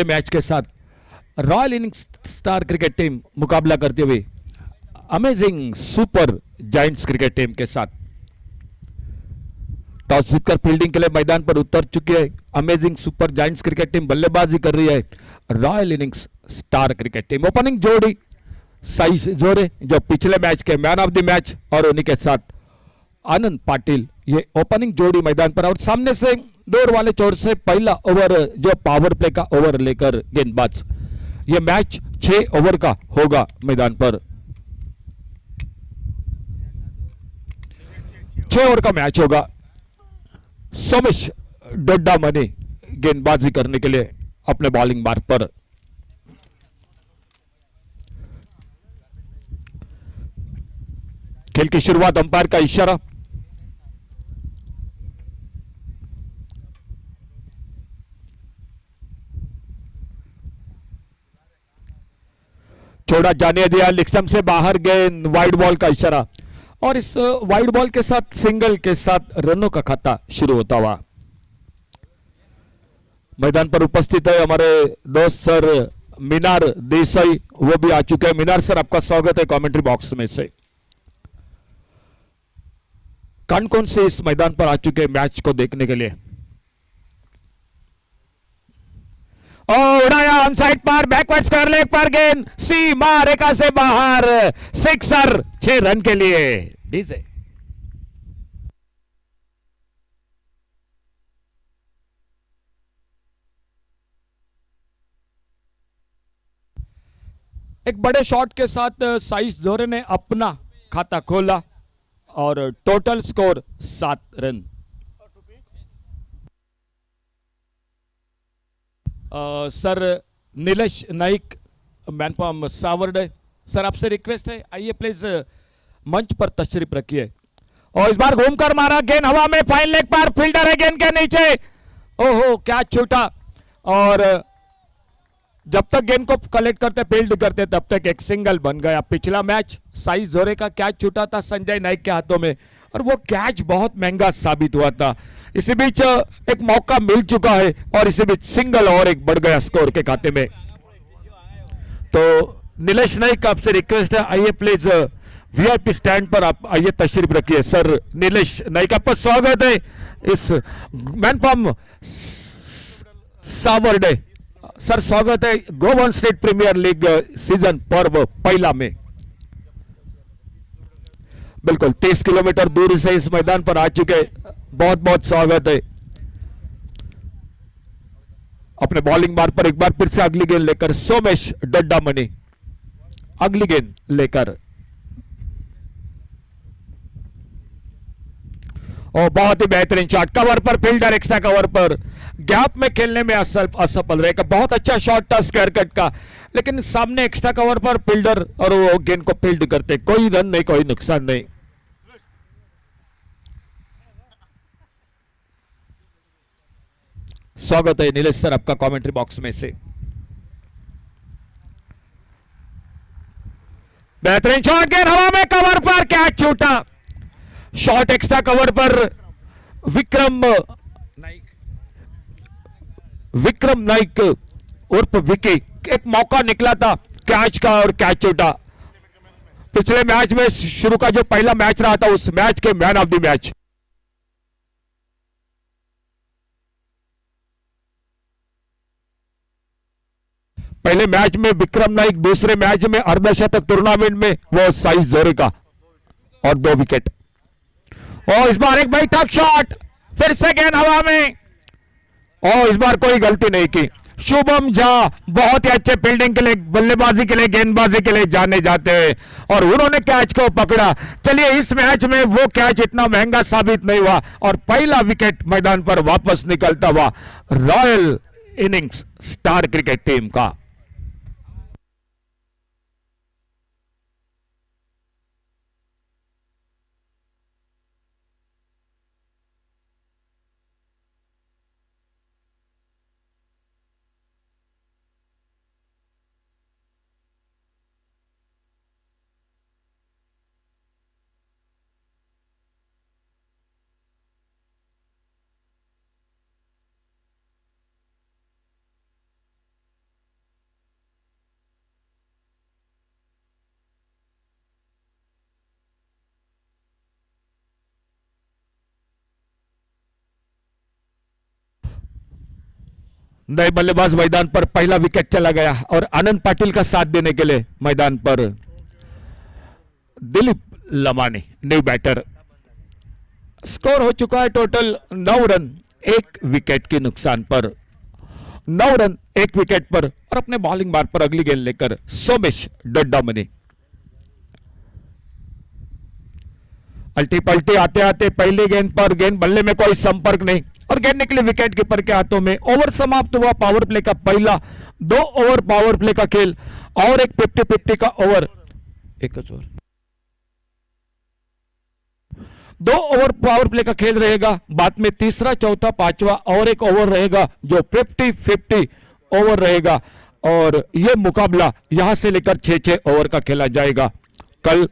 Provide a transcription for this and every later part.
Match के साथ royal innings star cricket team मुकाबला करते हुए amazing super giants cricket team के साथ टॉस जीतकर फील्डिंग के लिए मैदान पर उतर चुकी है। Amazing super giants cricket team बल्लेबाजी कर रही है। Royal innings star cricket team opening जोड़ी साई जोरे जो पिछले मैच के मैन ऑफ द मैच और उन्हीं के साथ आनंद पाटिल, ये ओपनिंग जोड़ी मैदान पर और सामने से दूर वाले छोर से पहला ओवर जो पावर प्ले का ओवर लेकर गेंदबाज। ये मैच 6 ओवर का होगा मैदान पर। 6 ओवर का मैच होगा। सोमेश डोड्डा मनी गेंदबाजी करने के लिए अपने बॉलिंग मार्ग पर। खेल की शुरुआत अंपायर का इशारा। छोड़ा जाने दिया, लिक्सम से बाहर गेंद, वाइड बॉल का इशारा और इस वाइड बॉल के साथ सिंगल के साथ रनों का खाता शुरू होता हुआ। मैदान पर उपस्थित है हमारे दोस्त सर मीनार देसाई, वो भी आ चुके हैं। मीनार सर, आपका स्वागत है कमेंट्री बॉक्स में से। कौन कौन से इस मैदान पर आ चुके हैं मैच को देखने के लिए? उड़ाया ऑन साइड पर, बैकवर्ड्स कर लेग पर गेंद सीमा रेखा से बाहर, सिक्सर 6 रन के लिए। डीजे एक बड़े शॉट के साथ साइस जोरे ने अपना खाता खोला और total score 7 run. Sir Nilesh Naik man from Savarde, sir आपसे रिक्वेस्ट है आइए प्लीज मंच पर तशरीफ रखिए। और इस बार घूमकर मारा गेंद हवा में, फाइन लेग पर, फील्डर है गेंद के नीचे। ओहो क्या छूटा। और जब तक गेंद को कलेक्ट करते फील्ड करते तब तक एक सिंगल बन गया। पिछला मैच साइस जोरे का कैच छूटा था संजय नाइक के हाथों में और वो कैच बहुत महंगा साबित हुआ था। इसी बीच एक मौका मिल चुका है और इसी बीच सिंगल और एक बढ़ गया स्कोर के खाते में। तो नीलेश नाइक आपसे रिक्वेस्ट है आइए प्लीज वीआईपी स्टैंड पर आप आइए तशरीफ रखिए। सर नीलेश नाइक, आपका स्वागत है इस मैन फ्रॉम सावर्डे। सर स्वागत है Goan State Premier League season पर्व पहला में। बिल्कुल 30 किलोमीटर दूर से इस मैदान पर आ चुके, बहुत बहुत स्वागत है। अपने बॉलिंग मार्ग पर एक बार फिर से अगली गेंद लेकर सोमेश डोड्डा मनी अगली गेंद लेकर। और बहुत ही बेहतरीन शॉट, कवर पर फील्डर एक्स्ट्रा कवर पर, गैप में खेलने में असफल रहेगा। बहुत अच्छा शॉट था स्क्वायर कट का, लेकिन सामने एक्स्ट्रा कवर पर फील्डर और वो गेंद को फील्ड करते, कोई रन नहीं, कोई नुकसान नहीं। स्वागत है नीलेश सर आपका कमेंट्री बॉक्स में से। बेहतरीन शॉट, गेंद हवा में, कवर पर, कैच छूटा। शॉट एक्स्ट्रा कवर पर विक्रम नाइक उर्फ विकी, एक मौका निकला था कैच का और कैच छूटा। पिछले मैच में शुरू का जो पहला मैच रहा था उस मैच के मैन ऑफ द मैच। पहले मैच में विक्रम नाइक, दूसरे मैच में अर्धशतक टूर्नामेंट में वो साइस जोरे का और 2 विकेट। और इस बार एक बैठक शॉट, फिर से गेंद हवा में और इस बार कोई गलती नहीं की। शुभम झा बहुत ही अच्छे फील्डिंग के लिए, बल्लेबाजी के लिए, गेंदबाजी के लिए जाने जाते हैं और उन्होंने कैच को पकड़ा। चलिए इस मैच में वो कैच इतना महंगा साबित नहीं हुआ और पहला विकेट मैदान पर वापस निकलता हुआ royal innings star cricket team का। नए बल्लेबाज मैदान पर, पहला विकेट चला गया और आनंद पाटिल का साथ देने के लिए मैदान पर दिलीप लमानी न्यू बैटर। स्कोर हो चुका है टोटल 9 रन 1 विकेट के नुकसान पर, 9 रन 1 विकेट पर। और अपने बॉलिंग मार्ग पर अगली गेंद लेकर सोमेश डोड्डामनी। अल्टी पल्टी आते आते पहली गेंद पर, गेंद बल्ले में कोई संपर्क नहीं और गेंद निकली विकेट कीपर के हाथों में। ओवर समाप्त हुआ पावर प्ले का पहला। 2 ओवर पावर प्ले का खेल और एक 50-50 का ओवर, एक ओवर, 2 ओवर पावर प्ले का खेल रहेगा। बाद में तीसरा, चौथा, पांचवा और एक ओवर रहेगा जो 50-50 ओवर रहेगा और यह मुकाबला यहां से लेकर 6-6 ओवर का खेला जाएगा। कल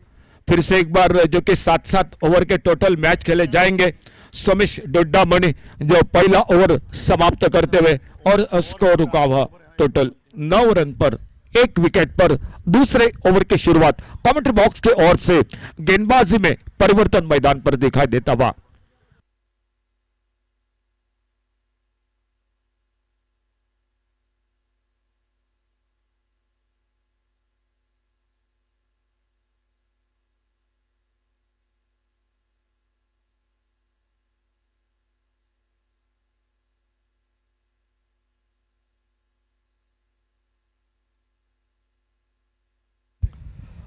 फिर से एक बार जो कि 7-7 ओवर के टोटल मैच खेले जाएंगे। सोमेश डोड्डामनी जो पहला ओवर समाप्त करते हुए और स्कोर रुका हुआ टोटल 9 रन पर 1 विकेट पर दूसरे ओवर की शुरुआत कमेंट्री बॉक्स की ओर से गेंदबाजी में परिवर्तन मैदान पर दिखाई देता हुआ।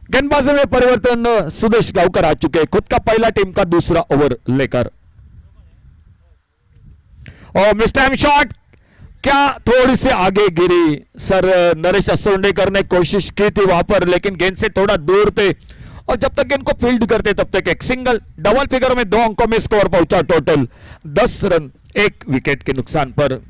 गेंदबाजी में परिवर्तन सुदेश गांवकर आ चुके हैं, खुद का पहला टीम का दूसरा ओवर लेकर। और मिस टाइम शॉट, क्या थोड़ी से आगे गिरी सर। नरेश असोंडेकर ने कोशिश की थी वहां पर, लेकिन गेंद से थोड़ा दूर थे और जब तक गेंद को फील्ड करते तब तक एक सिंगल। डबल फिगर में 2 अंकों में स्कोर पहुंचा टोटल 10 रन 1 विकेट के नुकसान पर।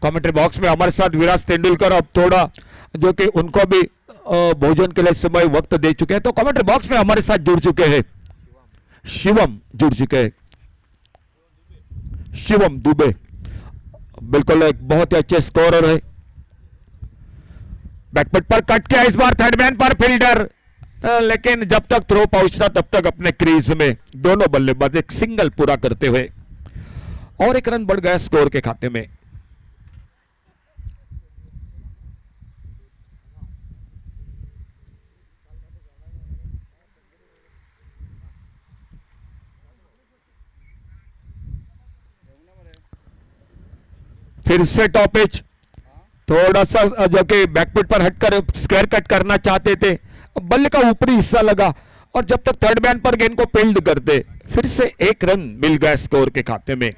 कमेंट्री बॉक्स में हमारे साथ विराज तेंदुलकर अब थोड़ा जो कि उनको भी भोजन के लिए समय वक्त दे चुके हैं, तो कमेंट्री बॉक्स में हमारे साथ जुड़ चुके हैं शिवम, जुड़ चुके हैं शिवम दुबे। बिल्कुल एक बहुत ही अच्छे स्कोरर है। बैकफुट पर कट किया इस बार थर्ड मैन पर फील्डर, लेकिन जब तक थ्रो पहुंचता तब तक अपने क्रीज में दोनों बल्लेबाज एक सिंगल पूरा करते हुए और 1 रन बढ़ गया स्कोर के खाते में। फिर से टॉप एज, थोड़ा सा जो कि बैकफुट पर हटकर स्क्वायर कट करना चाहते थे, बल्ले का ऊपरी हिस्सा लगा और जब तक थर्ड मैन पर गेंद को फील्ड करते फिर से 1 रन मिल गया स्कोर के खाते में।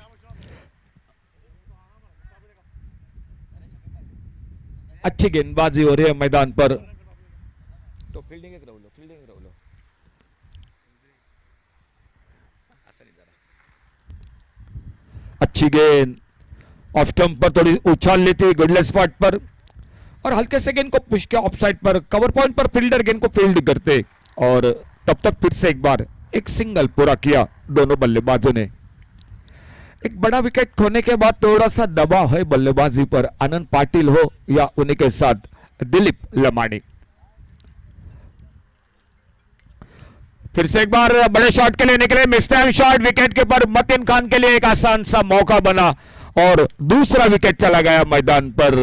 अच्छी गेंदबाजी हो रही है मैदान पर, तो फील्डिंग एक रहो लो, फील्डिंग एक रहो लो। अच्छी गेंद ऑफ स्टंप पर थोड़ी उछाल लेती गुडलेस स्पॉट पर और हल्के से गेंद को पुश किया ऑफ साइड पर। कवर पॉइंट पर फील्डर गेंद को फील्ड करते और तब तक फिर से एक बार एक सिंगल पूरा किया दोनों बल्लेबाजों ने। एक बड़ा विकेट खोने के बाद थोड़ा सा दबाव है बल्लेबाजी पर, आनंद पाटिल हो या उन्हीं के साथ दिलीप लमानी। फिर से एक बार बड़े शॉट के लिए निकले, miss time shot, wicket keeper Mateen Khan के लिए एक आसान सा मौका बना और दूसरा विकेट चला गया मैदान पर।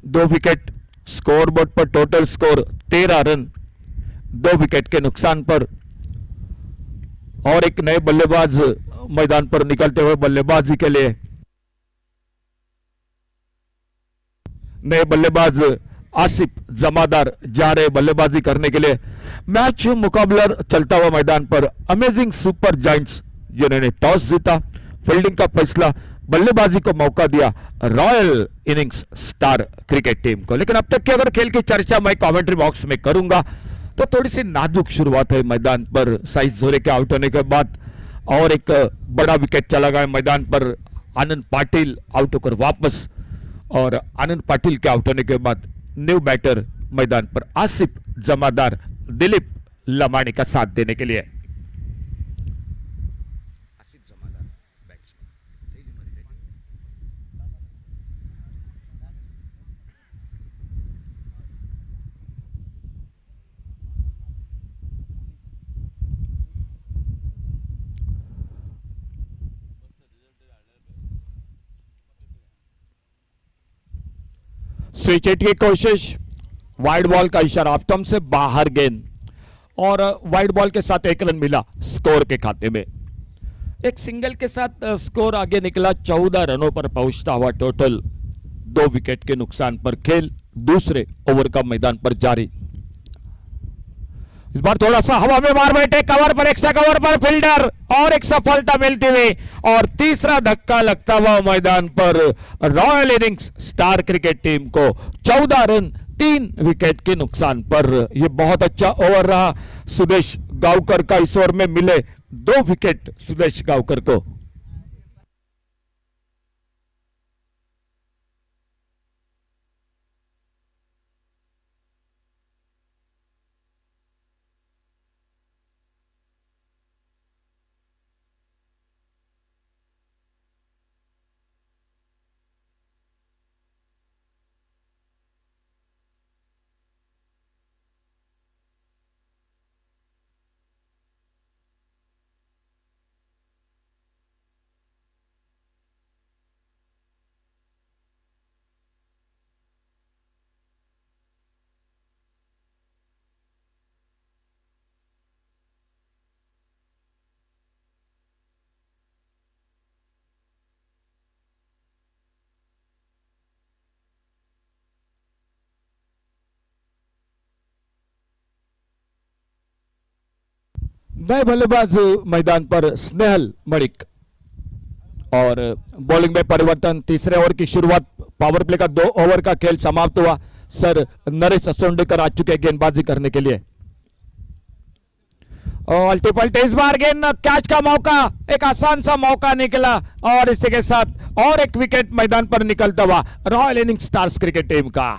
2 विकेट स्कोर बोर्ड पर, टोटल स्कोर 13 रन 2 विकेट के नुकसान पर और एक नए बल्लेबाज मैदान पर निकलते हुए बल्लेबाजी के लिए। नए बल्लेबाज आसिफ जमादार जा रहे बल्लेबाजी करने के लिए। मैच मुकाबला चलता हुआ मैदान पर अमेजिंग सुपर जायंट्स जिन्होंने टॉस जीता, फील्डिंग का फैसला, बल्लेबाजी को मौका दिया royal innings star cricket team को। लेकिन अब तक की अगर खेल की चर्चा मैं कमेंट्री बॉक्स में करूंगा तो थोड़ी सी नाजुक शुरुआत है मैदान पर। साइज जोरे के आउट होने के बाद और एक बड़ा विकेट चला गया मैदान पर। आनंद पाटिल आउट होकर वापस और आनंद पाटिल के आउट होने के बाद न्यू बैटर मैदान पर आसिफ जमादार दिलीप लमानी का साथ देने के लिए। स्विच हिट की कोशिश, वाइड बॉल का इशारा, ऑफ स्टंप से बाहर गेंद और वाइड बॉल के साथ 1 रन मिला स्कोर के खाते में। एक सिंगल के साथ स्कोर आगे निकला, 14 रनों पर पहुंचता हुआ टोटल। 2 विकेट के नुकसान पर खेल दूसरे ओवर का मैदान पर जारी। इस बार थोड़ा सा हवा में मार बैठे, कवर पर, एक्स्ट्रा कवर पर फील्डर और एक सफलता मिलती हुई और तीसरा धक्का लगता हुआ मैदान पर royal innings star cricket team को 14 रन 3 विकेट के नुकसान पर। यह बहुत अच्छा ओवर रहा सुदेश गावकर का। इस ओवर में मिले 2 विकेट सुदेश गावकर को। नए बल्लेबाज मैदान पर स्नेहल मणिक और बॉलिंग में परिवर्तन। तीसरे ओवर की शुरुआत, पावर प्ले का 2 ओवर का खेल समाप्त हुआ। सर नरेश असोंडेकर आ चुके गेंदबाजी करने के लिए। अल्टीपल्टी इस बार गेंद, कैच का मौका, एक आसान सा मौका निकला और इसी के साथ और एक विकेट मैदान पर निकलता हुआ royal innings stars cricket team का।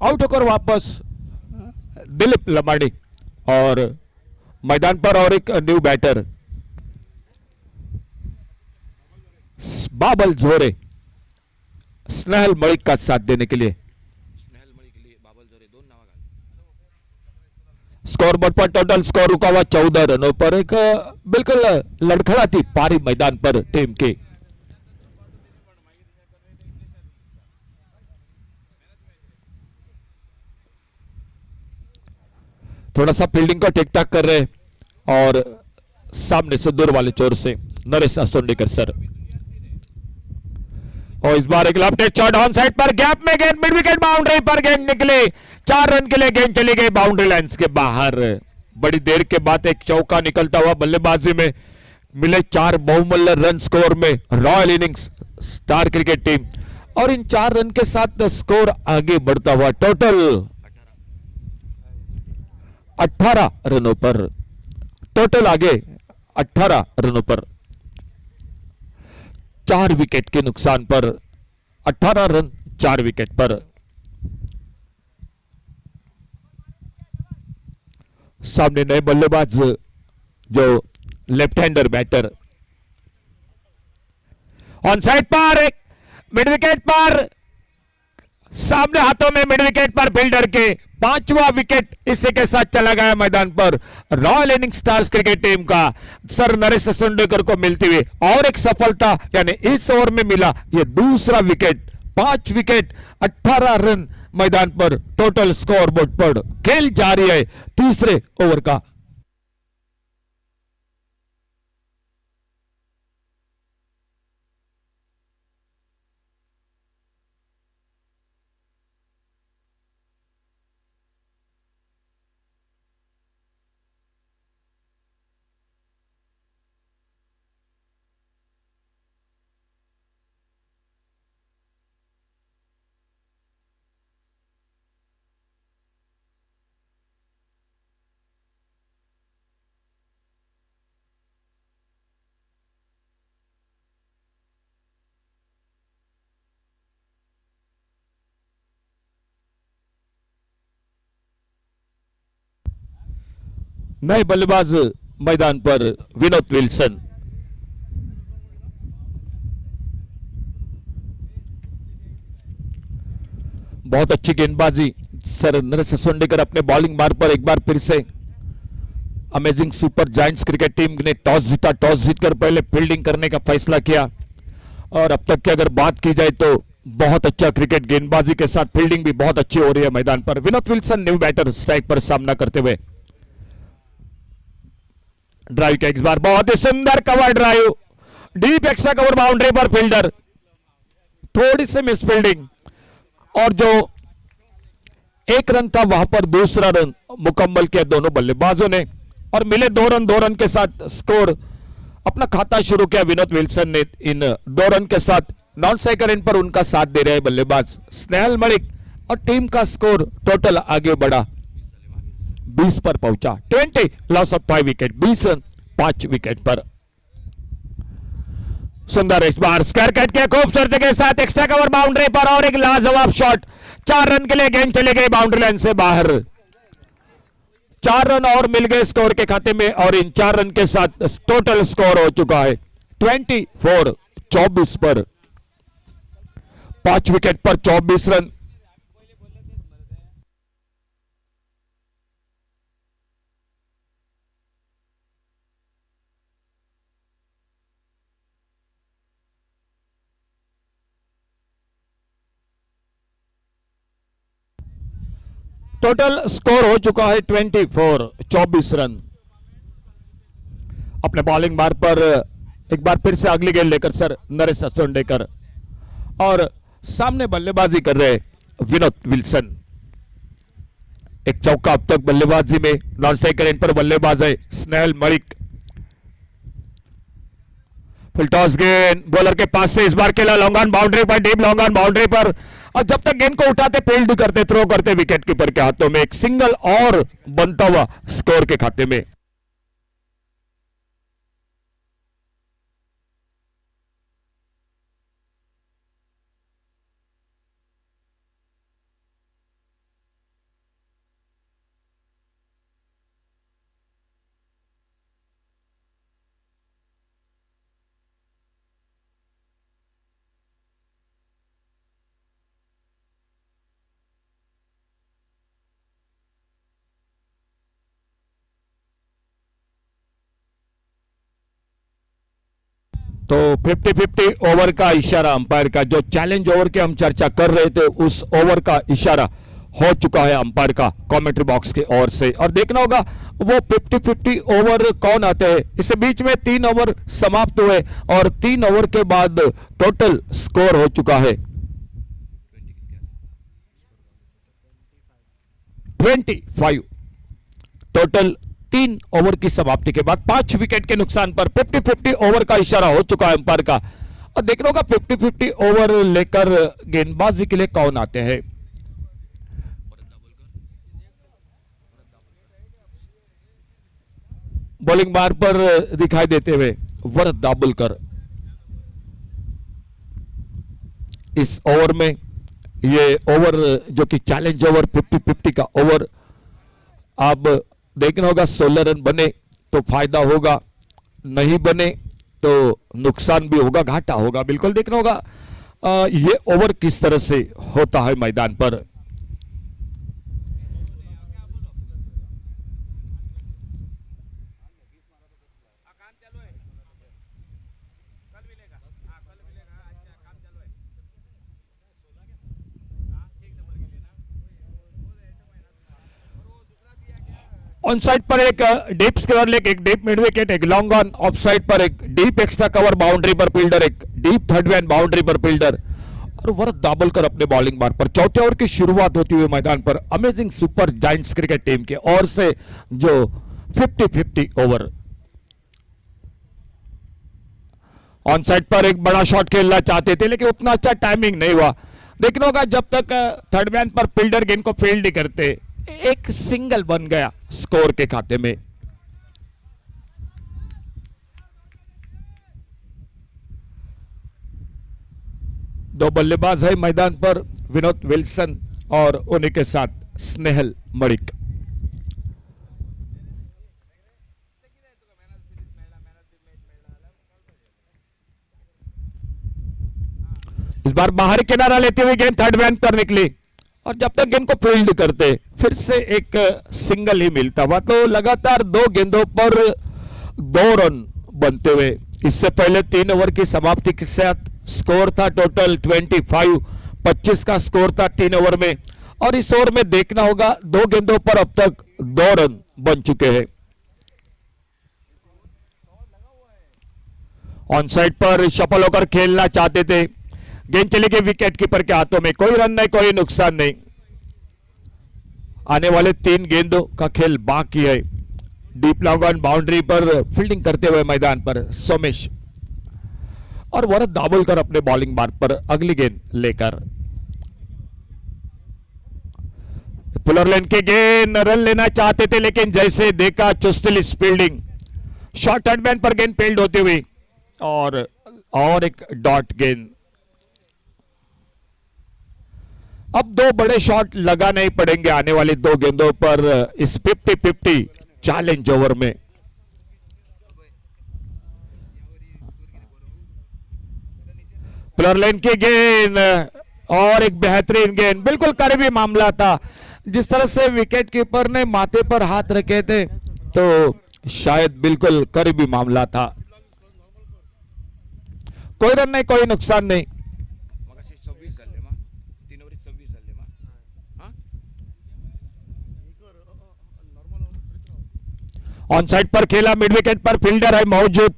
आउट होकर वापस दिलीप लमाड़ी और मैदान पर और एक न्यू बैटर बाबल जोरे स्नेहल मलिक का साथ देने के लिए। स्कोर बोर्ड पर टोटल स्कोर रुका हुआ 14 रनों पर। एक बिल्कुल लड़खड़ाती पारी मैदान पर टीम की। थोड़ा सा फील्डिंग को ठीक ठाक कर रहे और सामने से दूर वाले चोर से नरेश असोंडेकर सर। और इस बार एक लेफ्ट शॉट ऑन साइड पर, गैप में गेंद, मिड विकेट बाउंड्री पर गेंद निकले। 4 रन के लिए गेंद चली गई बाउंड्री लाइंस के बाहर। बड़ी देर के बाद एक चौका निकलता हुआ बल्लेबाजी में मिले 4 बहुमूल्य रन स्कोर में royal innings star cricket team. और इन 4 रन के साथ स्कोर आगे बढ़ता हुआ टोटल 18 रनों पर। टोटल आगे 18 रनों पर, 4 विकेट के नुकसान पर 18 रन 4 विकेट पर। सामने नए बल्लेबाज जो left hander batter, on side पर, एक मिड विकेट पर, सामने हाथों में मिड विकेट पर फील्डर के 5वां विकेट इसी के साथ चला गया मैदान पर royal innings stars cricket team का। सर नरेश असोंडेकर को मिलती हुई और एक सफलता, यानी इस ओवर में मिला यह दूसरा विकेट। 5 विकेट 18 रन मैदान पर टोटल स्कोर बोर्ड पर। खेल जारी है तीसरे ओवर का। नए बल्लेबाज मैदान पर विनोद विल्सन। बहुत अच्छी गेंदबाजी सर नरेश असोंडेकर अपने बॉलिंग मार पर एक बार फिर से। Amazing super giants cricket team ने टॉस जीता, टॉस जीतकर पहले फील्डिंग करने का फैसला किया और अब तक की अगर बात की जाए तो बहुत अच्छा क्रिकेट, गेंदबाजी के साथ फील्डिंग भी बहुत अच्छी हो रही है मैदान पर। Vinod Wilson new batter strike पर सामना करते हुए। ड्राइव का इस बार बहुत ही सुंदर cover drive, deep extra cover boundary पर फील्डर, थोड़ी सी मिस फील्डिंग और जो एक रन था वहां पर दूसरा रन मुकम्मल किया दोनों बल्लेबाजों ने और मिले 2 रन के साथ स्कोर अपना खाता शुरू किया विनोद विल्सन ने। इन 2 रन के साथ नॉन स्ट्राइकर एंड पर उनका साथ दे रहे बल्लेबाज स्नेहल मलिक और टीम का स्कोर टोटल आगे बढ़ा, 20 पर पहुंचा। 20 loss of 5 wicket, 20 run 5 wicket पर। सुंदर इस बार स्क्वायर कट के खूबसूरती के साथ एक्स्ट्रा कवर बाउंड्री पर और एक लाजवाब शॉट, 4 रन के लिए गेंद चली गई बाउंड्री लाइन से बाहर। 4 रन और मिल गए स्कोर के खाते में और इन 4 रन के साथ टोटल स्कोर हो चुका है 24 पर, 5 विकेट पर 24 रन। टोटल स्कोर हो चुका है 24 रन। अपने बॉलिंग मार पर एक बार फिर से अगली गेंद लेकर सर नरेश असोंडेकर और सामने बल्लेबाजी कर रहे विनोद विल्सन। एक चौका अब तक बल्लेबाजी में, नॉन स्ट्राइकर एंड पर बल्लेबाज है स्नेहल मलिक। फुल टॉस गेंद बॉलर के पास से इस बार खेला लॉन्ग ऑन बाउंड्री पर, डीप लॉन्ग ऑन बाउंड्री पर और जब तक गेंद को उठाते फील्ड करते थ्रो करते विकेट कीपर के हाथों में एक सिंगल और बनता हुआ स्कोर के खाते में। तो 50-50 ओवर का इशारा अंपायर का, जो चैलेंज ओवर की हम चर्चा कर रहे थे उस ओवर का इशारा हो चुका है अंपायर का कमेंट्री बॉक्स के ओर से। और देखना होगा वो 50-50 ओवर कौन आते हैं। इससे बीच में 3 ओवर समाप्त हुए और 3 ओवर के बाद टोटल स्कोर हो चुका है 25। टोटल 3 ओवर की समाप्ति के बाद 5 विकेट के नुकसान पर 50-50 ओवर का इशारा हो चुका है अंपायर का। और देखना होगा 50-50 ओवर लेकर गेंदबाजी के लिए कौन आते हैं। बॉलिंग बार पर दिखाई देते हुए वरद दाभोलकर। इस ओवर में ये ओवर जो कि चैलेंज ओवर 50-50 का ओवर, अब देखना होगा 16 रन बने तो फायदा होगा, नहीं बने तो नुकसान भी होगा, घाटा होगा। बिल्कुल देखना होगा ये ओवर किस तरह से होता है मैदान पर। ऑन साइड पर एक डीप स्क्वायर लेग, एक डीप मिड विकेट, एक लॉन्ग ऑन। ऑफ साइड पर एक डीप एक्स्ट्रा कवर बाउंड्री पर फील्डर, एक डीप थर्ड मैन बाउंड्री पर फील्डर और वरद दाभोलकर अपने बॉलिंग मार पर। चौथे ओवर की शुरुआत होती हुई मैदान पर amazing super giants cricket team के ओर से जो 50-50 ओवर। ऑन साइड पर एक बड़ा शॉट खेलना चाहते थे लेकिन उतना अच्छा टाइमिंग नहीं हुआ। देखना होगा जब तक थर्ड मैन पर फील्डर गेंद को फील्ड नहीं करते, एक सिंगल बन गया स्कोर के खाते में। दो बल्लेबाज है मैदान पर, विनोद विल्सन और उन्हीं के साथ स्नेहल मलिक। इस बार बाहरी किनारा लेते हुए गेंद थर्ड मैन पर निकली और जब तक गेंद को फील्ड करते फिर से एक सिंगल ही मिलता हुआ, तो लगातार 2 गेंदों पर 2 रन बनते हुए इससे पहले 3 ओवर की समाप्ति के साथ स्कोर था टोटल 25 का स्कोर था 3 ओवर में। और इस ओवर में देखना होगा 2 गेंदों पर अब तक 2 रन बन चुके हैं। ऑन साइड पर सफल होकर खेलना चाहते थे, गेंद चली गई विकेट कीपर के हाथों में, कोई रन नहीं, कोई नुकसान नहीं। आने वाले 3 गेंदों का खेल बाकी है। डीप लॉन्ग ऑन बाउंड्री पर फील्डिंग करते हुए मैदान पर सोमेश और वरद दाभोलकर अपने बॉलिंग मार्ग पर अगली गेंद लेकर। पुलर लेन की गेंद, रन लेना चाहते थे लेकिन जैसे देखा चुस्तिलिस फील्डिंग, शॉर्ट हैंडमैन पर गेंद फील्ड होती हुई और एक डॉट गेंद। अब 2 बड़े शॉट लगाने ही पड़ेंगे आने वाली 2 गेंदों पर इस 50-50 चैलेंज ओवर में। पुलर लेन की गेंद और एक बेहतरीन गेंद, बिल्कुल करीबी मामला था। जिस तरह से विकेट कीपर ने माथे पर हाथ रखे थे तो शायद बिल्कुल करीबी मामला था। कोई रन नहीं, कोई नुकसान नहीं। ऑन साइड पर खेला, मिड विकेट पर फील्डर है मौजूद,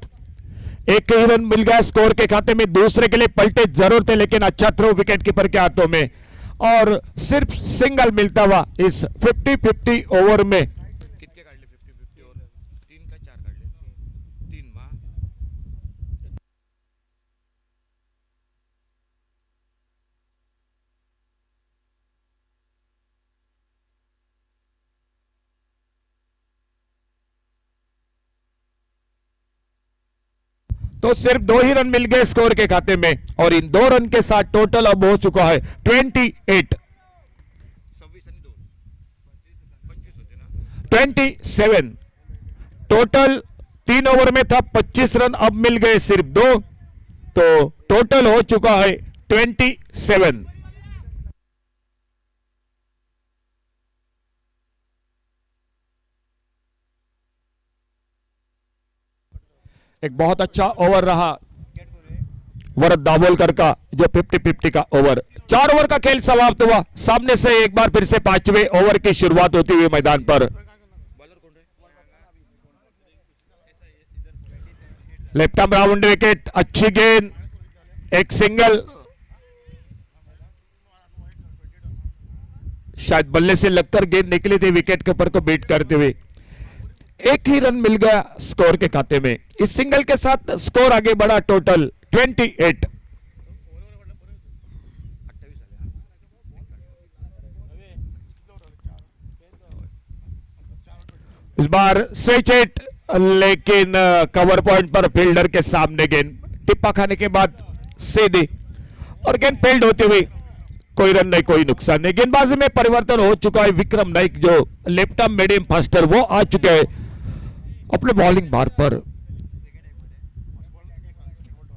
एक ही रन मिल गया स्कोर के खाते में। दूसरे के लिए पलटे जरूर थे लेकिन अच्छा थ्रो विकेट कीपर के हाथों में और सिर्फ सिंगल मिलता हुआ इस 50-50 ओवर में। कितने काट ले 50-50 ओवर? 3 का 4 काट ले, 3 मां। तो सिर्फ 2 ही रन मिल गए स्कोर के खाते में और इन 2 रन के साथ टोटल अब हो चुका है 27। टोटल 3 ओवर में था 25 रन, अब मिल गए सिर्फ 2, तो टोटल हो चुका है 27। एक बहुत अच्छा ओवर रहा वरद दाभोलकर का, जो 50-50 का ओवर। 4 ओवर का खेल समाप्त हुआ। सामने से एक बार फिर से 5वें ओवर की शुरुआत होती हुई मैदान पर। लेफ्ट आर्म राउंड विकेट, अच्छी गेंद, एक सिंगल, शायद बल्ले से लगकर गेंद निकली थी विकेट कीपर को बीट करते हुए। एक ही रन मिल गया स्कोर के खाते में। इस सिंगल के साथ स्कोर आगे बढ़ा टोटल 28। इस बार स्विच हिट लेकिन कवर पॉइंट पर फील्डर के सामने गेंद टिप्पा खाने के बाद सीधी और गेंद फील्ड होती हुई, कोई रन नहीं, कोई नुकसान नहीं। गेंदबाजी में परिवर्तन हो चुका है। विक्रम नाइक जो लेफ्ट आर्म मीडियम फास्टर वो आ चुके हैं अपने बॉलिंग मार्ग पर।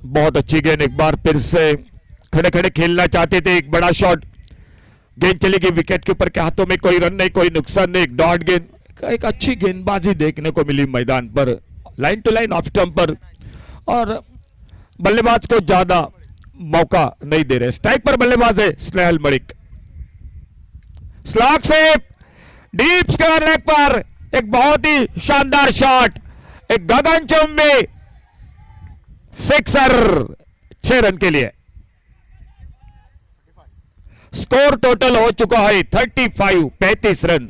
बहुत अच्छी गेंद, एक बार फिर से खड़े खड़े खेलना चाहते थे, एक बड़ा शॉट, गेंद चली गई विकेट कीपर के हाथों में, कोई रन नहीं, कोई नुकसान नहीं, एक डॉट गेंद। एक अच्छी गेंदबाजी देखने को मिली मैदान पर, line to line off stump पर, और बल्लेबाज को ज्यादा मौका नहीं दे रहे। स्ट्राइक पर बल्लेबाज है स्नेहल मलिक। स्लॉग से डीप स्क्वायर लेग पर एक बहुत ही शानदार शॉट, एक गगनचुंबी सिक्सर 6 रन के लिए। स्कोर टोटल हो चुका है 35 रन।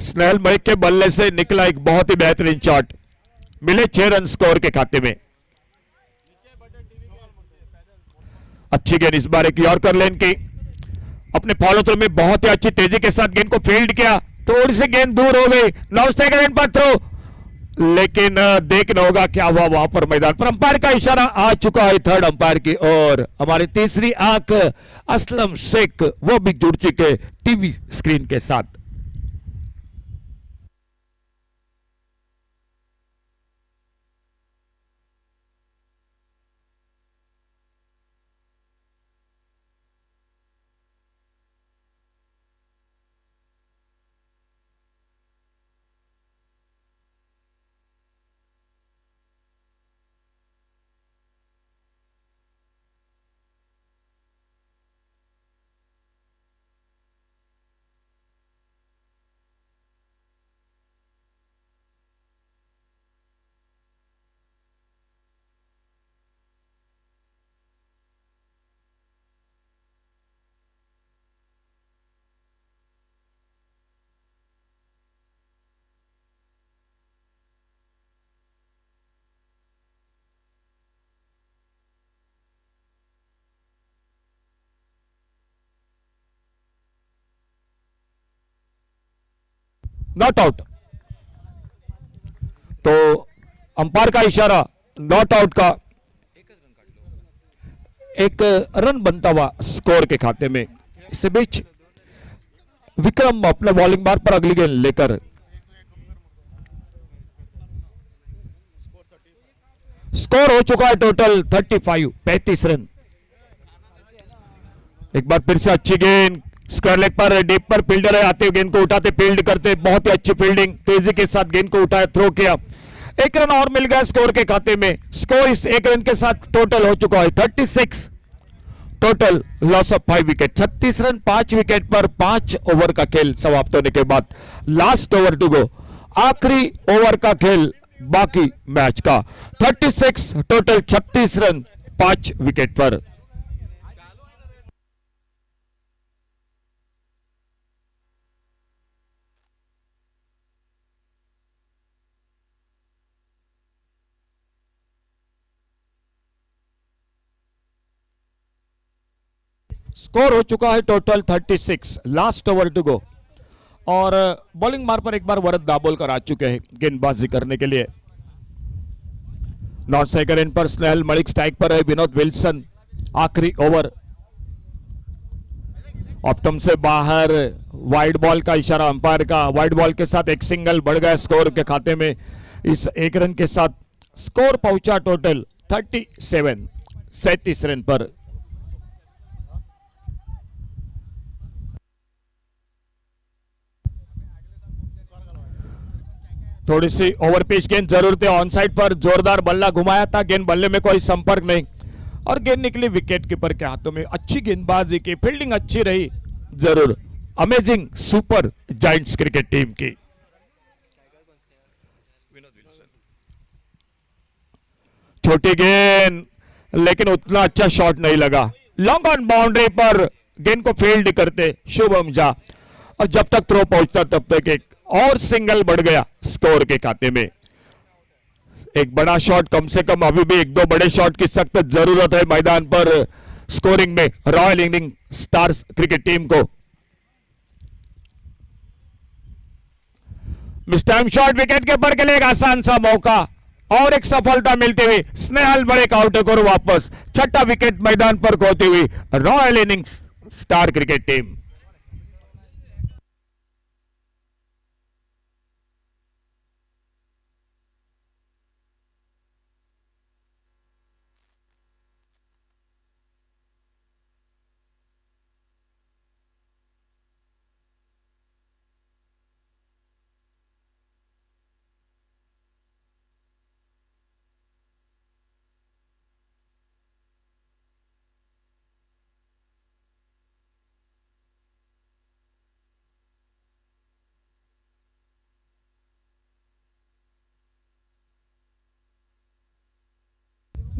स्नेहल मलिक के बल्ले से निकला एक बहुत ही बेहतरीन शॉट, मिले 6 रन स्कोर के खाते में। अच्छी गेंद इस बार एक यॉर्कर लेन की, अपने फॉलो थ्रू में बहुत ही अच्छी तेजी के साथ गेंद को फील्ड किया, थोड़ी सी गेंद दूर हो गई, नाउ सेकंड पर थ्रो, लेकिन देखना होगा क्या हुआ वहां पर मैदान पर। अंपायर का इशारा आ चुका है थर्ड अंपायर की ओर। हमारी तीसरी आंख असलम शेख वो भी जुड़ चुके टीवी स्क्रीन के साथ। Not out. तो अंपायर का इशारा नॉट आउट का, एक रन बनता हुआ स्कोर के खाते में। इस बीच विक्रम अपने बॉलिंग बार पर अगली गेंद लेकर स्कोर हो चुका है टोटल 35 रन। एक बार फिर से अच्छी गेंद स्क्वायर लेग पर, डीप पर फील्डर आते हुए गेंद को उठाते, फील्ड करते, बहुत ही अच्छी फील्डिंग, तेजी के साथ गेंद को उठाया, थ्रो किया, एक रन और मिल गया स्कोर के खाते में। स्कोर इस एक रन के साथ टोटल हो चुका है 36। Total loss of 5 wicket, 36 run 5 wicket पर 5 ओवर का खेल समाप्त होने के बाद। लास्ट ओवर टू गो, आखिरी ओवर का खेल बाकी मैच का। 36 टोटल, 36 रन 5 विकेट पर। स्कोर हो चुका है total 36, last over to go. और बॉलिंग मार पर एक बार वरद दाबोलकर आ चुके हैं गेंदबाजी करने के लिए। नॉट स्ट्राइकर एंड पर स्नेहल मलिक स्ट्राइक पर है, विनोद विल्सन आखिरी ओवर। ऑप्टम से बाहर, वाइड बॉल का इशारा अंपायर का, वाइड बॉल के साथ एक सिंगल बढ़ गया स्कोर के खाते में। इस एक रन के साथ स्कोर पहुंचा टोटल 37 रन पर। थोड़ी सी ओवर पिच गेंद जरूर थे, ऑन साइड पर जोरदार बल्ला घुमाया था, गेंद बल्ले में कोई संपर्क नहीं और गेंद निकली विकेट कीपर के हाथों में। अच्छी गेंदबाजी की, फील्डिंग अच्छी रही जरूर, amazing super giants cricket team की। छोटी गेंद लेकिन उतना अच्छा शॉट नहीं लगा, लॉन्ग ऑन बाउंड्री पर गेंद को फील्ड करते शुभम झा, और जब तक थ्रो पहुंचता तब तक एक और सिंगल बढ़ गया स्कोर के खाते में। एक बड़ा शॉट, कम से कम अभी भी एक दो बड़े शॉट की सख्त जरूरत है मैदान पर स्कोरिंग में Royal Indian Stars cricket team को। Miss time shot wicket keeper के लिए एक आसान सा मौका और एक सफलता मिलती हुई स्नेहल बड़े आउट को वापस, छठा विकेट मैदान पर खोती हुई royal Indian star cricket team.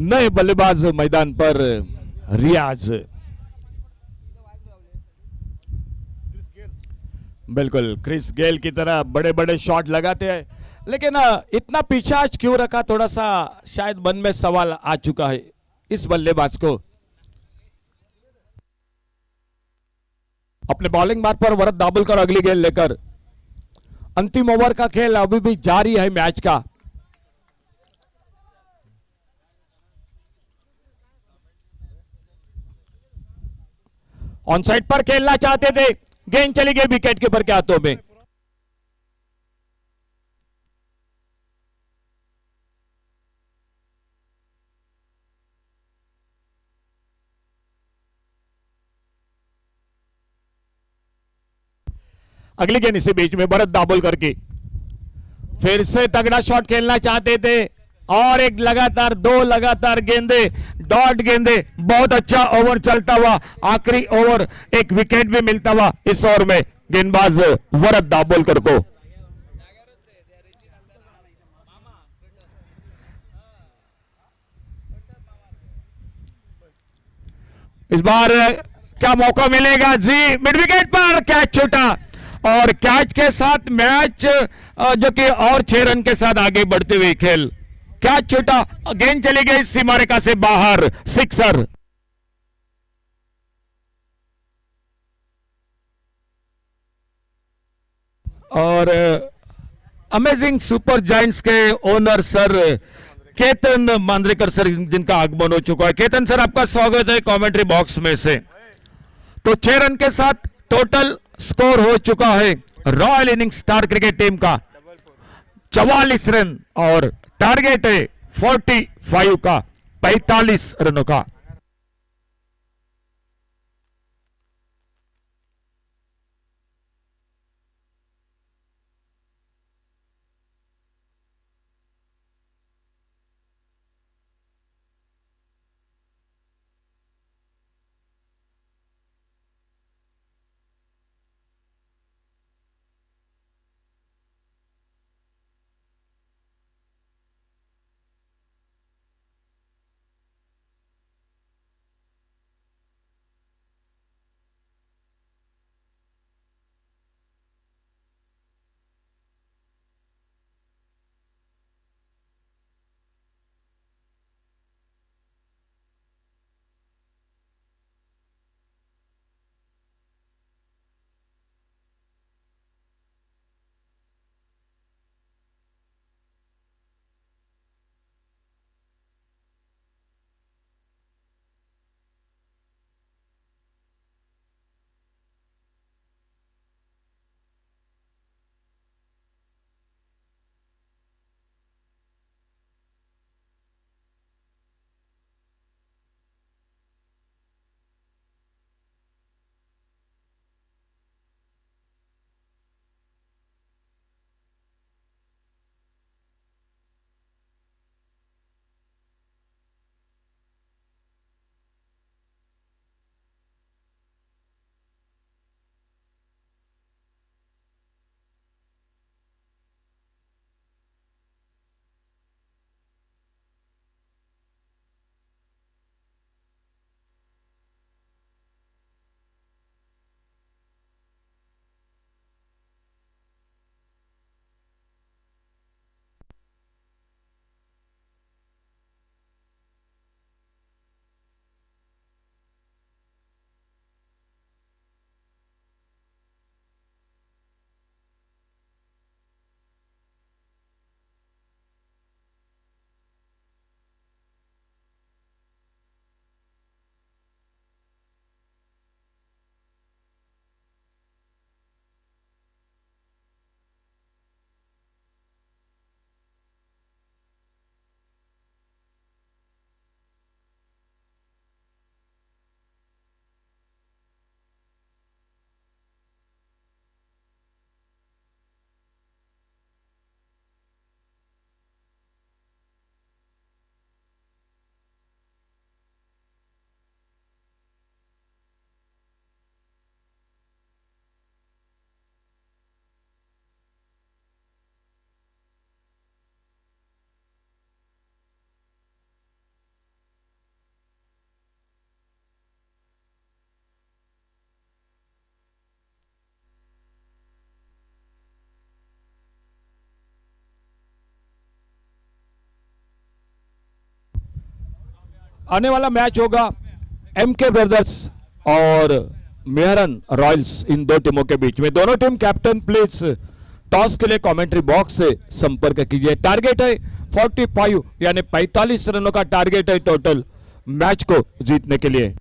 नए बल्लेबाज मैदान पर रियाज, बिल्कुल क्रिस गेल की तरह बड़े बड़े शॉट लगाते हैं, लेकिन इतना पीछे आज क्यों रखा, थोड़ा सा शायद मन में सवाल आ चुका है इस बल्लेबाज को। अपने बॉलिंग मार्ग पर वरद दाबोलकर अगली गेंद लेकर, अंतिम ओवर का खेल अभी भी जारी है मैच का। ऑन साइड पर खेलना चाहते थे, गेंद चली गई विकेट कीपर के हाथों में। अगली गेंद इसी बीच में भरत दाबोलकर की, फिर से तगड़ा शॉट खेलना चाहते थे और एक लगातार दो लगातार गेंदे, डॉट गेंदे, बहुत अच्छा ओवर चलता हुआ, आखिरी ओवर एक विकेट भी मिलता हुआ इस ओवर में गेंदबाज वरद दाबोलकर को। इस बार क्या मौका मिलेगा जी, मिड विकेट पर कैच छूटा और कैच के साथ मैच जो कि और 6 रन के साथ आगे बढ़ते हुए खेल, कैच छूटा, गेंद चली गई सीमा रेखा से बाहर, सिक्सर। और अमेजिंग सुपर जायंट्स के owner sir Ketan Mandrekar sir, जिनका आगमन हो चुका है। केतन सर, आपका स्वागत है कमेंट्री बॉक्स में से। तो 6 रन के साथ टोटल स्कोर हो चुका है royal innings star cricket team का 44 रन और टारगेट है 45 का, 45 रनों का। आने वाला मैच होगा एमके ब्रदर्स और मेहरन रॉयल्स, इन दो टीमों के बीच में। दोनों टीम कैप्टन प्लीज टॉस के लिए कमेंट्री बॉक्स से संपर्क कीजिए। टारगेट है 45 यानी 45 रनों का टारगेट है टोटल मैच को जीतने के लिए।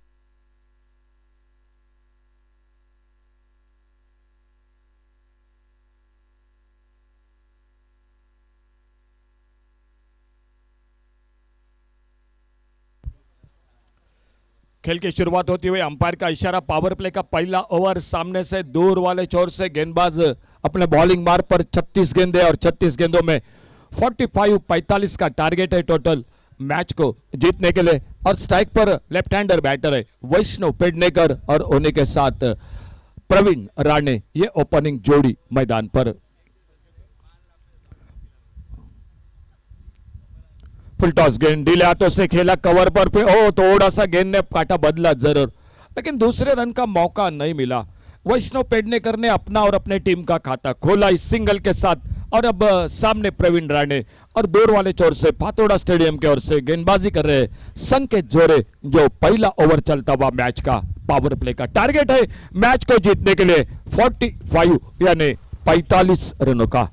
खेल की शुरुआत होती हुई अंपायर का इशारा, पावर प्ले का पहला ओवर सामने से दूर वाले छोर से गेंदबाज अपने बॉलिंग मार्ग पर 36 गेंदे और 36 गेंदों में 45 का टारगेट है टोटल मैच को जीतने के लिए। और स्ट्राइक पर लेफ्ट हैंडर बैटर है वैष्णव पेडनेकर और उन्हीं के साथ प्रवीण राणे, ये ओपनिंग जोड़ी मैदान पर। फुल टॉस गेंद ढीले हाथों से खेला कवर पर, थोड़ा सा गेंद ने काटा बदला जरूर, लेकिन दूसरे रन का मौका नहीं मिला। वैष्णव पेडनेकर ने अपना और अपने टीम का खाता खोला इस सिंगल के साथ। और अब सामने प्रवीण राणे और दूर वाले छोर से फातोड़ा स्टेडियम की ओर से गेंदबाजी कर रहे संकेत जोरे, जो पहला ओवर चलता हुआ मैच का पावर प्ले का टारगेट है मैच को जीतने के लिए 45 यानी 45 रनों का।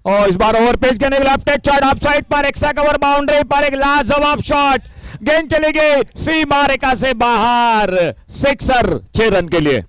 और इस बार ओवर पेज करने के left hand shot of side पर, एक्स्ट्रा कवर बाउंड्री पर एक लाजवाब शॉट, गेंद चली गई सीमा रेखा से बाहर, सिक्सर 6 रन के लिए।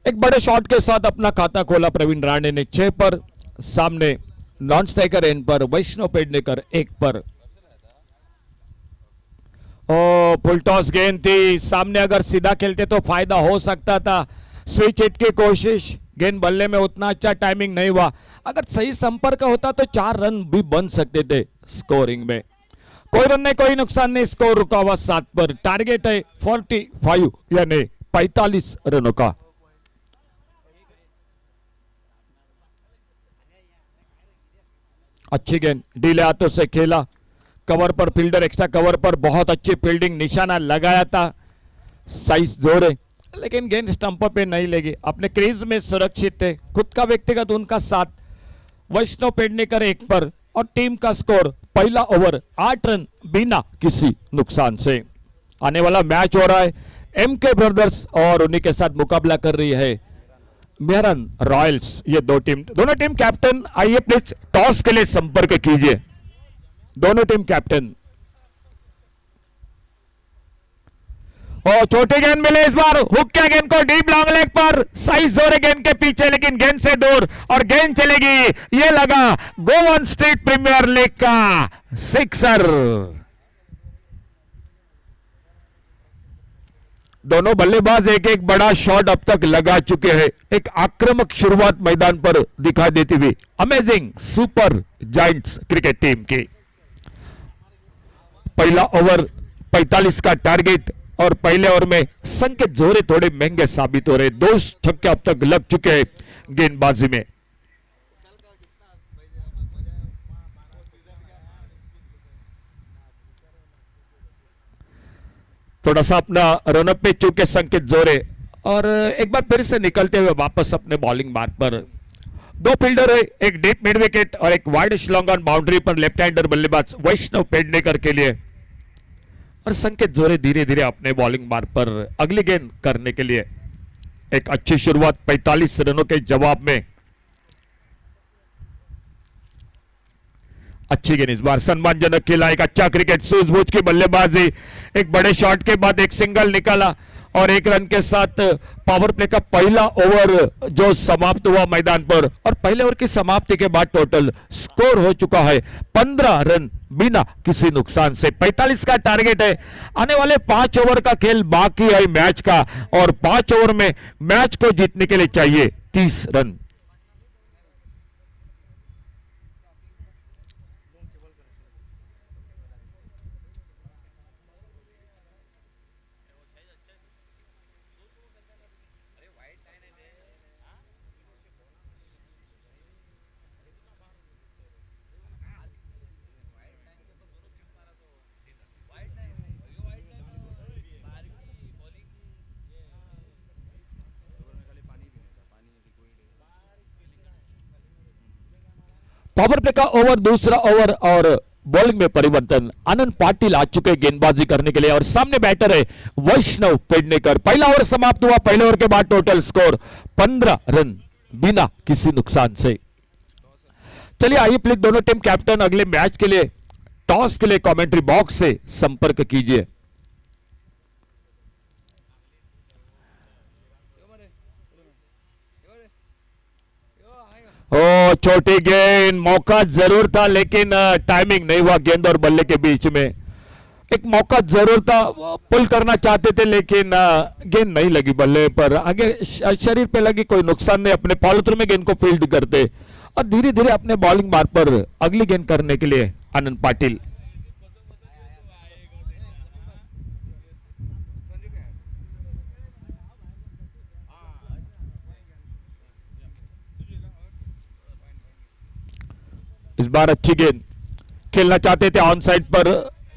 एक बड़े शॉट के साथ अपना खाता खोला प्रवीण राणे ने 6 पर, सामने नॉन स्ट्राइकर एंड पर वैष्णव पेडनेकर 1 पर। ओ फुल टॉस गेंद थी, सामने अगर सीधा खेलते तो फायदा हो सकता था। स्विच हिट की कोशिश, गेंद बल्ले में उतना अच्छा टाइमिंग नहीं हुआ, अगर सही संपर्क होता तो 4 रन भी बन सकते थे स्कोरिंग में। कोई रन नहीं, कोई नुकसान नहीं, स्कोर रुका हुआ 7 पर। टारगेट है 45 यानी 45 रनों का। अच्छी गेंद डीले हाथों से खेला, कवर पर फील्डर एक्स्ट्रा कवर पर बहुत अच्छी फील्डिंग, निशाना लगाया था, साइज जोर है, लेकिन गेंद स्टंप पे नहीं लगी, अपने क्रीज में सुरक्षित थे। खुद का व्यक्तिगत उनका 7, वैष्णव पेडनेकर 1 पर और टीम का स्कोर पहला ओवर 8 रन बिना किसी नुकसान से। आने वाला मैच हो रहा है एमके ब्रदर्स और उन्हीं के साथ मुकाबला कर रही है मेहरन रॉयल्स। ये दोनों टीम कैप्टन आइए प्लीज टॉस के लिए संपर्क कीजिए, दोनों टीम कैप्टन। और छोटी गेंद मिले इस बार, हुक किया गेंद को डीप लॉन्ग लेग पर, साइज जोर है गेंद के पीछे लेकिन गेंद से दूर और गेंद चलेगी, ये लगा गोवन स्टेट प्रीमियर लीग का सिक्सर। दोनों बल्लेबाज एक एक बड़ा शॉट अब तक लगा चुके हैं। एक आक्रामक शुरुआत मैदान पर दिखाई देती हुई amazing super giants cricket team की। पहला ओवर 45 का टारगेट और पहले ओवर में संकेत जोरे थोड़े महंगे साबित हो रहे, 2 छक्के अब तक लग चुके हैं गेंदबाजी में। थोड़ा सा अपना रनअप पे चूके संकेत जोरे और एक बार फिर से निकलते हुए वापस अपने बॉलिंग मार्ग पर। 2 फील्डर है, एक डीप मिड विकेट और एक वाइड लॉन्ग ऑन बाउंड्री पर लेफ्ट हैंडर बल्लेबाज वैष्णव पेडनेकर के लिए, और संकेत जोरे धीरे धीरे अपने बॉलिंग मार्ग पर अगली गेंद करने के लिए। एक अच्छी शुरुआत 45 रनों के जवाब में। अच्छी गेंद इस बार सम्मानजनक खेला, एक अच्छा क्रिकेट सूझबूझ की बल्लेबाजी, एक बड़े शॉट के बाद एक सिंगल निकाला और 1 रन के साथ पावर प्ले का पहला ओवर जो समाप्त हुआ मैदान पर, और पहले ओवर की समाप्ति के बाद टोटल स्कोर हो चुका है 15 रन बिना किसी नुकसान से। 45 का टारगेट है। आने वाले 5 ओवर का खेल बाकी है मैच का, और 5 ओवर में मैच को जीतने के लिए चाहिए 30 रन। पावर प्ले का ओवर, दूसरा ओवर और बॉलिंग में परिवर्तन। आनंद पाटिल आ चुके गेंदबाजी करने के लिए और सामने बैटर है वैष्णव पेडनेकर। पहला ओवर समाप्त हुआ, पहले ओवर के बाद टोटल स्कोर 15 रन बिना किसी नुकसान से। चलिए आइए प्लीज दोनों टीम कैप्टन अगले मैच के लिए टॉस के लिए कमेंट्री बॉक्स से संपर्क कीजिए। ओ छोटी गेंद, मौका जरूर था लेकिन टाइमिंग नहीं हुआ गेंद और बल्ले के बीच में। एक मौका जरूर था, पुल करना चाहते थे लेकिन गेंद नहीं लगी बल्ले पर, आगे शरीर पे लगी, कोई नुकसान नहीं। अपने फॉलो थ्रू में गेंद को फील्ड करते और धीरे धीरे अपने बॉलिंग मार्ग पर अगली गेंद करने के लिए आनंद पाटिल। इस बार अच्छी गेंद खेलना चाहते थे ऑन साइड पर,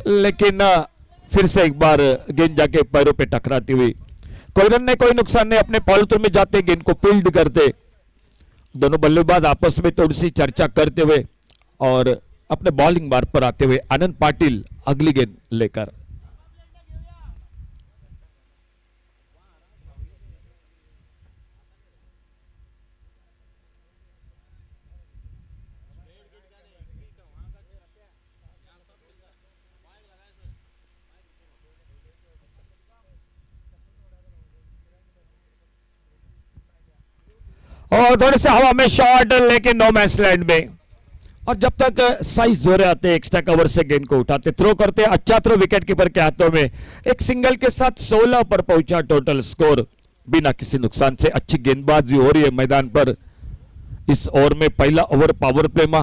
लेकिन फिर से एक बार गेंद जाके पैरों पे टकराती हुई। कोई रन नहीं, कोई नुकसान नहीं, अपने फॉलो में जाते गेंद को फील्ड करते। दोनों बल्लेबाज आपस में थोड़ी सी चर्चा करते हुए और अपने बॉलिंग मार्ग पर आते हुए आनंद पाटिल अगली गेंद लेकर। और थोड़े से हवा में शॉट, लेकिन नो मैच लैंड में। और जब तक साइज जोरे आते एक्स्ट्रा कवर से गेंद को उठाते, थ्रो करते, अच्छा थ्रो विकेट कीपर के हाथों में। एक सिंगल के साथ 16 पर पहुंचा टोटल स्कोर बिना किसी नुकसान से। अच्छी गेंदबाजी हो रही है मैदान पर। इस ओवर में पहला ओवर पावर प्ले में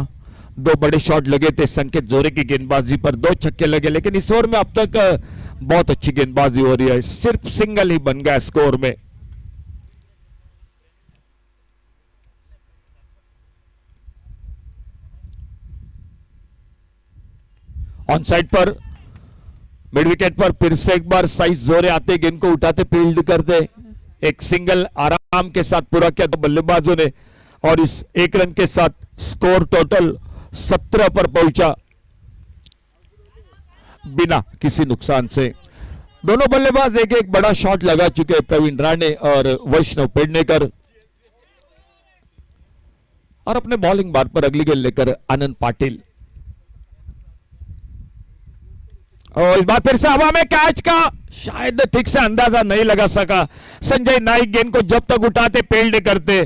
2 बड़े शॉट लगे थे संकेत जोरे की गेंदबाजी पर, 2 छक्के लगे, लेकिन इस ओवर में अब तक बहुत अच्छी गेंदबाजी हो रही है। सिर्फ सिंगल ही बन गया स्कोर में। ऑन साइड पर मिड विकेट पर फिर से एक बार साइज जोरे आते, गेंद को उठाते, फील्ड करते। एक सिंगल आराम के साथ पूरा किया तो बल्लेबाजों ने, और इस एक रन के साथ स्कोर टोटल 17 पर पहुंचा बिना किसी नुकसान से। दोनों बल्लेबाज एक एक बड़ा शॉट लगा चुके हैं, प्रवीण राणे और वैष्णव पेडनेकर। और अपने बॉलिंग बार पर अगली गेंद लेकर आनंद पाटिल। और इस बार फिर से हवा में कैच का शायद ठीक से अंदाजा नहीं लगा सका संजय नाइक। गेंद को जब तक उठाते फील्ड करते,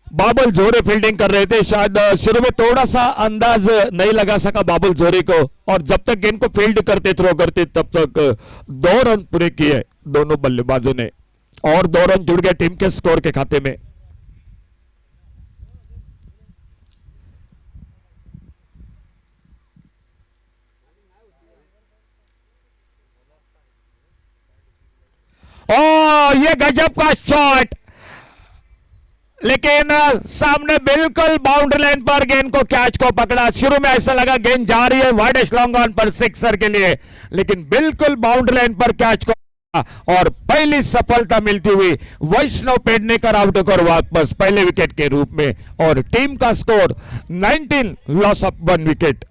बाबुल जोरे फील्डिंग कर रहे थे। शायद शुरू में थोड़ा सा अंदाज नहीं लगा सका बाबुल जोरे को, और जब तक गेंद को फील्ड करते, थ्रो करते, तब तक 2 रन पूरे किए दोनों बल्लेबाजों ने, और 2 रन जुड़ गए टीम के स्कोर के खाते में। ओ ये गजब का शॉट, लेकिन सामने बिल्कुल बाउंड्री लाइन पर गेंद को कैच को पकड़ा। शुरू में ऐसा लगा गेंद जा रही है वाइड लॉन्ग ऑन पर सिक्सर के लिए, लेकिन बिल्कुल बाउंड्री लाइन पर कैच को, और पहली सफलता मिलती हुई वैष्णव पेडनेकर आउट होकर वापस पहले विकेट के रूप में, और टीम का score 19 loss of 1 wicket.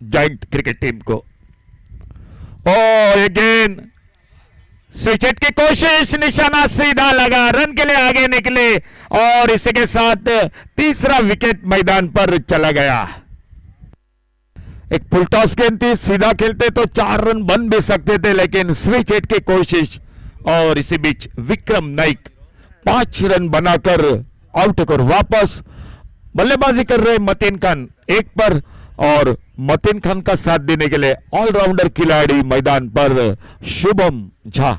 Giant cricket team को। ओ अगेन स्विच हिट की कोशिश, निशाना सीधा लगा, रन के लिए आगे निकले और इसी के साथ तीसरा विकेट मैदान पर चला गया। एक फुल टॉस गेंद थी, सीधा खेलते तो 4 रन बन भी सकते थे, लेकिन स्विच हिट की कोशिश और इसी बीच विक्रम नाइक 5 रन बनाकर आउट होकर वापस बल्लेबाजी कर रहे मतीन खान 1 पर, और मतीन खान का साथ देने के लिए ऑलराउंडर खिलाड़ी मैदान पर शुभम झा।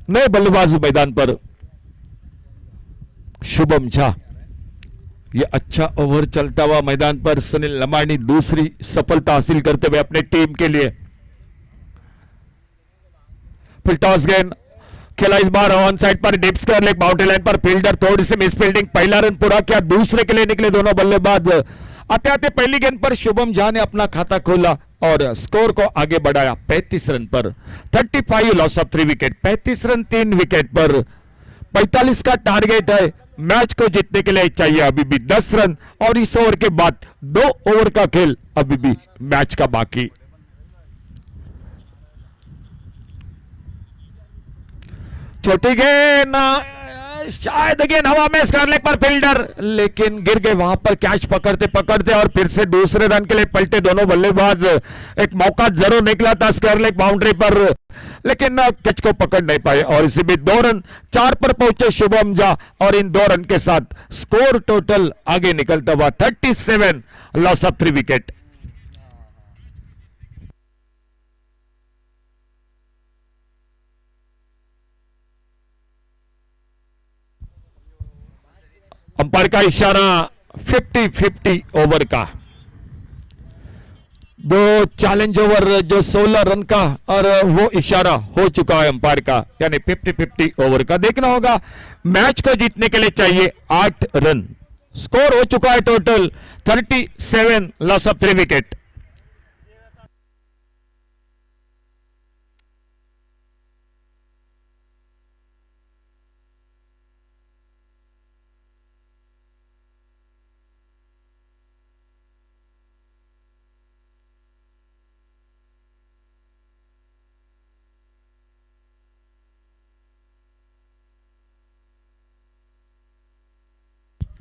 नए बल्लेबाज मैदान पर शुभम झा। यह अच्छा ओवर चलता हुआ मैदान पर सुनील लंबानी दूसरी सफलता हासिल करते हुए अपने टीम के लिए। फुल टॉस गेंद खेला, इस बार ऑन साइड पर डिप्स कर लेग बाउंड्री लाइन पर फील्डर थोड़ी सी मिस फील्डिंग, पहला रन पूरा किया, दूसरे के लिए निकले दोनों बल्लेबाज। आते आते पहली गेंद पर शुभम झा ने अपना खाता खोला और स्कोर को आगे बढ़ाया 35 रन पर। 35 loss of 3 wicket, 35 run 3 wicket पर 45 का टारगेट है। मैच को जीतने के लिए चाहिए अभी भी 10 रन, और इस ओवर के बाद 2 ओवर का खेल अभी भी मैच का बाकी। छोटी गेंद शायद गेंद हवा में स्क्वायर लेग पर फील्डर, लेकिन गिर गए वहां पर कैच पकड़ते पकड़ते, और फिर से दूसरे रन के लिए पलटे दोनों बल्लेबाज। एक मौका जरूर निकला था स्क्वायर लेग बाउंड्री पर, लेकिन कैच को पकड़ नहीं पाए, और इसी बीच 2 रन 4 पर पहुंचे शुभम झा, और इन 2 रन के साथ स्कोर टोटल आगे निकलता हुआ 37 लॉस ऑफ 3 विकेट। अंपायर का इशारा 50-50 ओवर का, 2 चैलेंज ओवर जो 16 रन का, और वो इशारा हो चुका है अंपायर का, यानी 50-50 ओवर का। देखना होगा, मैच को जीतने के लिए चाहिए 8 रन। स्कोर हो चुका है टोटल 37 लॉस ऑफ 3 विकेट।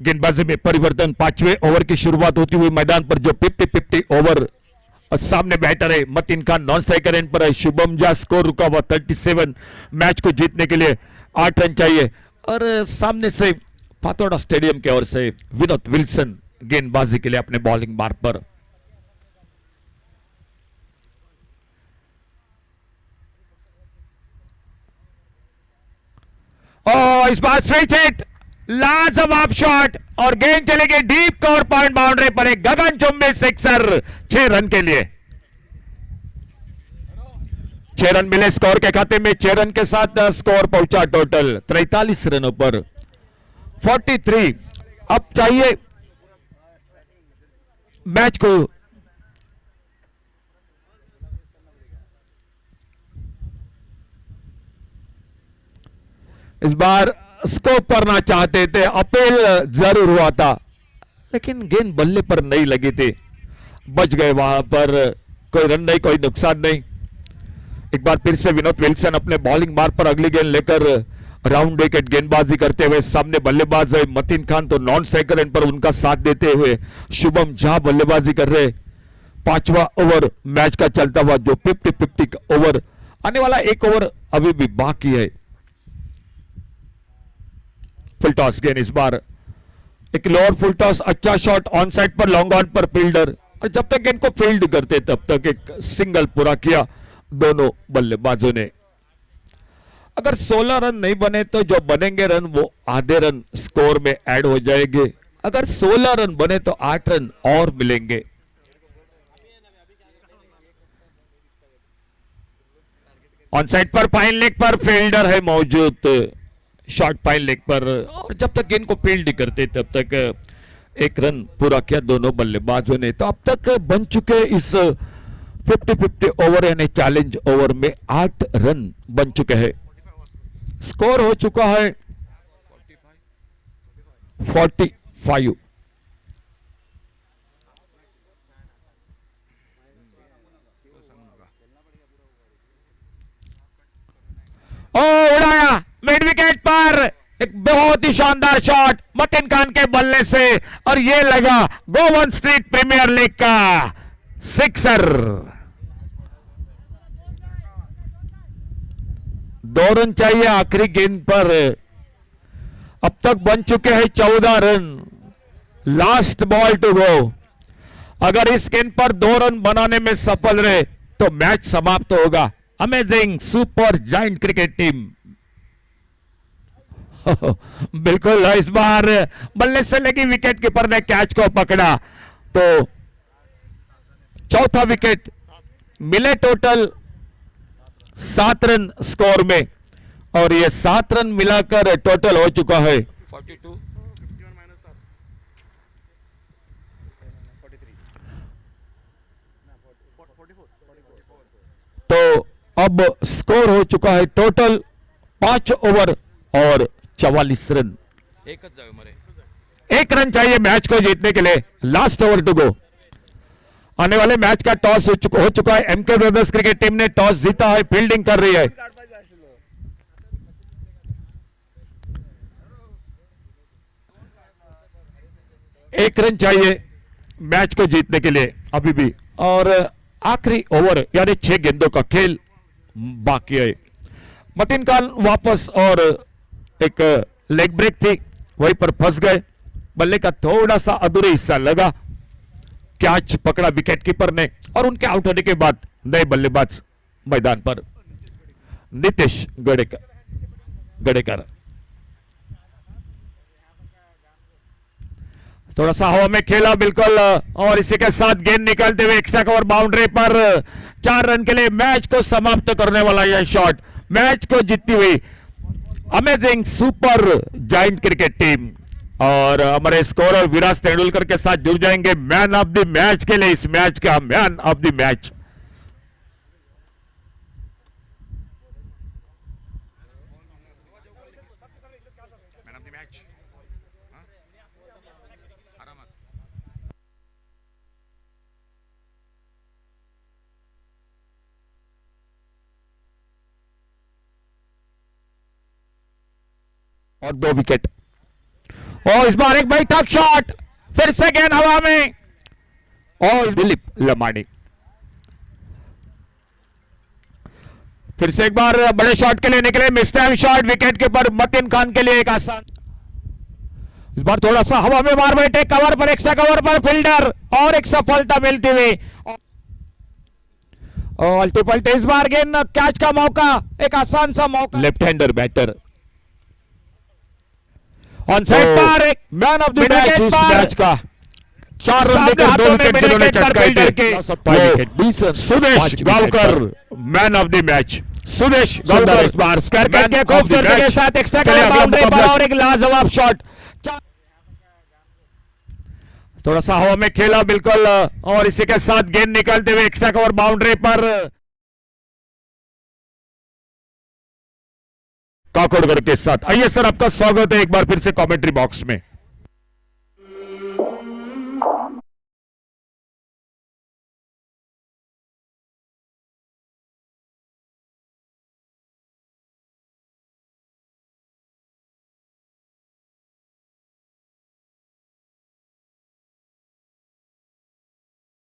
गेंदबाजी में परिवर्तन, 5वें ओवर की शुरुआत होती हुई मैदान पर जो 50-50 ओवर, सामने बैटर है Mateen Khan, non striker end पर है शुभम झा। स्कोर रुका हुआ 37। मैच को जीतने के लिए 8 रन चाहिए, और सामने से फातोड़ा स्टेडियम की ओर से विनोद विल्सन गेंदबाजी के लिए अपने बॉलिंग मार्ग पर। और इस बार स्विच हिट, लाजवाब शॉट, और गेंद चलेगी डीप कवर पॉइंट बाउंड्री पर, एक गगनचुंबी सिक्सर 6 रन के लिए। 6 रन मिले स्कोर के खाते में, 6 रन के साथ स्कोर पहुंचा टोटल 43 रनों पर 43। अब चाहिए मैच को इस बार स्कोप करना चाहते थे, अपील जरूर हुआ था, लेकिन गेंद बल्ले पर नहीं लगी थी, बच गए वहां पर, कोई रन नहीं, कोई नुकसान नहीं। एक बार फिर से विनोद विल्सन अपने बॉलिंग मार्ग पर अगली गेंद लेकर राउंड विकेट गेंदबाजी करते हुए, सामने बल्लेबाज है मतीन खान तो नॉन स्ट्राइकर एंड पर उनका साथ देते हुए शुभम झा बल्लेबाजी कर रहे। 5वां ओवर मैच का चलता हुआ जो 50-50 का ओवर, आने वाला 1 ओवर अभी भी बाकी है। फुल टॉस गेंद, इस बार एक लोअर फुल टॉस, अच्छा शॉट ऑन साइड पर लॉन्ग ऑन पर फील्डर, और जब तक गेंद को फील्ड करते तब तक एक सिंगल पूरा किया दोनों बल्लेबाजों ने। अगर 16 रन नहीं बने तो जो बनेंगे रन वो आधे रन स्कोर में ऐड हो जाएंगे, अगर 16 रन बने तो 8 रन और मिलेंगे। ऑन साइड पर फाइन लेग पर फील्डर है मौजूद, शॉर्ट फाइन लेग पर, और जब तक गेंद को फील्ड नहीं करते तब तक 1 रन पूरा किया दोनों बल्लेबाजों ने। तो अब तक बन चुके इस 50-50 ओवर यानी चैलेंज ओवर में 8 रन बन चुके हैं। स्कोर हो चुका है 45। उड़ाया मिड विकेट पर, एक बहुत ही शानदार शॉट मतिन खान के बल्ले से, और ये लगा गोवन स्ट्रीट प्रीमियर लीग का सिक्सर। 2 रन चाहिए आखिरी गेंद पर, अब तक बन चुके हैं 14 run. Last ball to go, अगर इस गेंद पर 2 रन बनाने में सफल रहे तो मैच समाप्त होगा। Amazing super giant cricket team. बिल्कुल, इस बार बल्ले से लगी विकेट कीपर ने कैच को पकड़ा, तो चौथा विकेट मिले। टोटल 7 रन स्कोर में, और ये 7 रन मिलाकर टोटल हो चुका है 42। तो अब स्कोर हो चुका है टोटल 5 ओवर और 44 रन। 1 रन चाहिए मैच को जीतने के लिए। Last over to go. आने वाले मैच का टॉस हो चुका है। एमके ब्रदर्स क्रिकेट टीम ने टॉस जीता है, फील्डिंग कर रही है। एक रन चाहिए मैच को जीतने के लिए अभी भी, और आखिरी ओवर यानी 6 गेंदों का खेल बाकी है। मतिन खान वापस, और एक लेग ब्रेक थी वहीं पर फंस गए। बल्ले का थोड़ा सा अधूरा हिस्सा लगा, कैच पकड़ा विकेट कीपर ने, और उनके आउट होने के बाद नए बल्लेबाज मैदान पर नीतीश गडेकर। थोड़ा सा हवा में खेला बिल्कुल, और इसी के साथ गेंद निकलते हुए एक्स्ट्रा कवर बाउंड्री पर 4 रन के लिए मैच को समाप्त करने वाला यह शॉट मैच को जीतती हुई amazing super giant cricket team. और हमारे स्कोरर विराज तेंदुलकर के साथ जुड़ जाएंगे मैन ऑफ द मैच के लिए, इस मैच का मैन ऑफ द मैच। और 2 विकेट, और इस बार एक बैठक शॉट, फिर से गेंद हवा में, और दिलीप लमानी फिर से एक बार बड़े शॉट के लिए निकले। मिस टाइम शॉट विकेट के पर मतिन खान के लिए एक आसान। इस बार थोड़ा सा हवा में मार बैठे, कवर पर, एक्स्ट्रा कवर पर फील्डर, और एक सफलता मिलती हुई, और अल्टी पल्टी इस बार गेंद कैच का मौका, एक आसान सा मौका। Left hander batter on side पर, एक मैन ऑफ द मैच इस मैच का। 4 रन देकर 2 विकेट जिन्होंने चटकाई थे। Sudesh Gavkar man of the match. Sudesh Gavkar इस बार के खूबसूरती के साथ एक्स्ट्रा कवर बाउंड्री पर, और एक लाजवाब शॉट। थोड़ा सा हवा में खेला बिल्कुल, और इसी के साथ गेंद निकलते हुए एक्स्ट्रा कवर बाउंड्री पर काकोडकर के साथ। आइए सर, आपका स्वागत है एक बार फिर से कमेंट्री बॉक्स में।